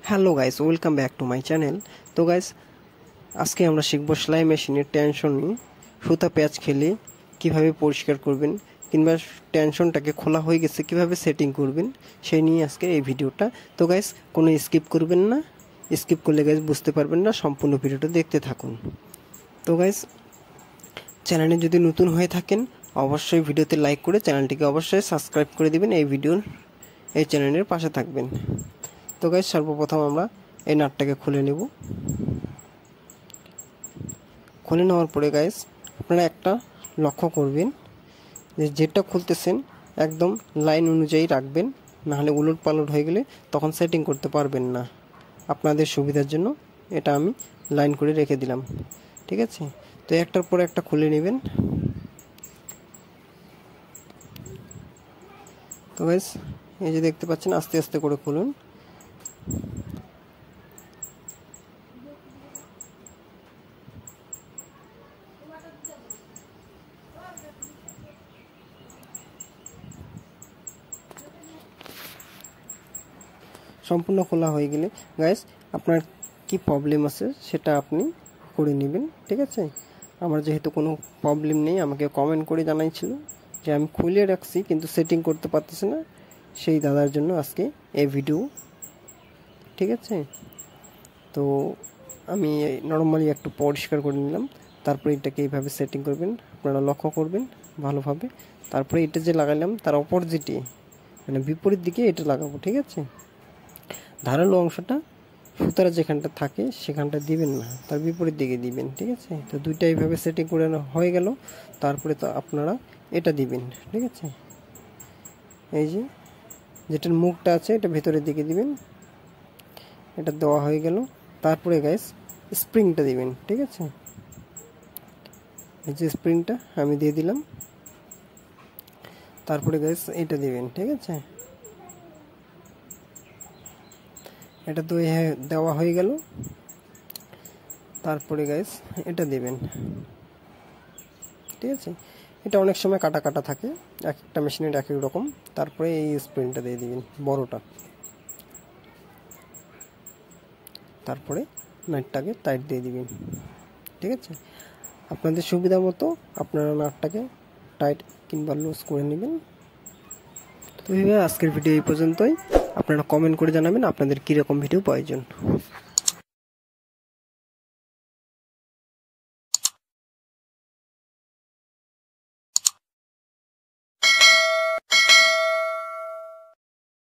Hello guys, welcome back to my channel. তো guys, আজকে আমরা শিখব সেলাই মেশিনের টেনশন নিয়ে সুতা প্যাচ খেলে কিভাবে পরিষ্কার করবেন, কিংবা টেনশনটাকে খোলা হয়ে গেছে কিভাবে সেটিং করবেন সেই নিয়ে আজকে এই ভিডিওটা। তো গাইস, কোনো স্কিপ করবেন না, স্কিপ করলে গাইস বুঝতে পারবেন না, সম্পূর্ণ ভিডিওটা দেখতে থাকুন। তো গাইস, চ্যানেলে যদি নতুন হয়ে থাকেন অবশ্যই ভিডিওতে লাইক করে চ্যানেলটিকে অবশ্যই সাবস্ক্রাইব করে দিবেন, এই চ্যানেলের পাশে থাকবেন। তো গাইস, সর্বপ্রথম আমরা এই নাটটাকে খুলে নেব। খুলে নেওয়ার পরে গাইস, আপনারা একটা লক্ষ্য করবেন যে যেটা খুলতেছেন একদম লাইন অনুযায়ী রাখবেন, নাহলে উলট পালট হয়ে গেলে তখন সেটিং করতে পারবেন না। আপনাদের সুবিধার জন্য এটা আমি লাইন করে রেখে দিলাম, ঠিক আছে। তো একটার পর একটা খুলে নেবেন। তো গাইস, এই যে দেখতে পাচ্ছেন আস্তে আস্তে করে খুলুন। সম্পূর্ণ খোলা হয়ে গেলে গাইস, আপনার কি প্রবলেম আছে সেটা আপনি করে নেবেন, ঠিক আছে। আমার যেহেতু কোনো প্রবলেম নেই, আমাকে কমেন্ট করে জানাইছিল যে আমি খুলে রাখছি কিন্তু সেটিং করতে পারতেছি না, সেই দাদার জন্য আজকে এই ভিডিও, ঠিক আছে। তো আমি নর্মালি একটু পরিষ্কার করে নিলাম, তারপরে এটাকে এইভাবে সেটিং করবেন, আপনারা লক্ষ্য করবেন ভালোভাবে। তারপরে এটা যে লাগাইলাম তার অপোজিটে মানে বিপরীত দিকে এটা লাগাবো, ঠিক আছে। ধারালো অংশটা সুতারা যেখানটা থাকে সেখানটা দিবেন না, তার বিপরীত দিকে দিবেন, ঠিক আছে। তো দুইটা এইভাবে সেটিং করে হয়ে গেল। তারপরে তো আপনারা এটা দিবেন, ঠিক আছে। এই যে যেটার মুখটা আছে এটা ভেতরের দিকে দিবেন, এটা দেওয়া হয়ে গেল। তারপরে গাইস স্প্রিংটা দিবেন, ঠিক আছে। এই যে স্প্রিংটা আমি দিয়ে দিলাম। তারপরে গাইস এটা দিবেন, ঠিক আছে। এটা তো দেওয়া হয়ে গেল। তারপরে গাইস এটা দিবেন, ঠিক আছে। এটা অনেক সময় কাটা কাটা থাকে, এক একটা মেশিনের এক এক রকম। তারপরে এই স্প্রিংটা দিয়ে দিবেন বড়টা। তারপরে নাটটাকে টাইট দিয়ে দিবেন, ঠিক আছে। আপনাদের সুবিধা মতো আপনারা নাটটাকে টাইট কিংবা লুজ করে নেবেন। তো আজকের ভিডিও এই পর্যন্তই। আপনারা কমেন্ট করে জানাবেন আপনাদের কীরকম ভিডিও প্রয়োজন।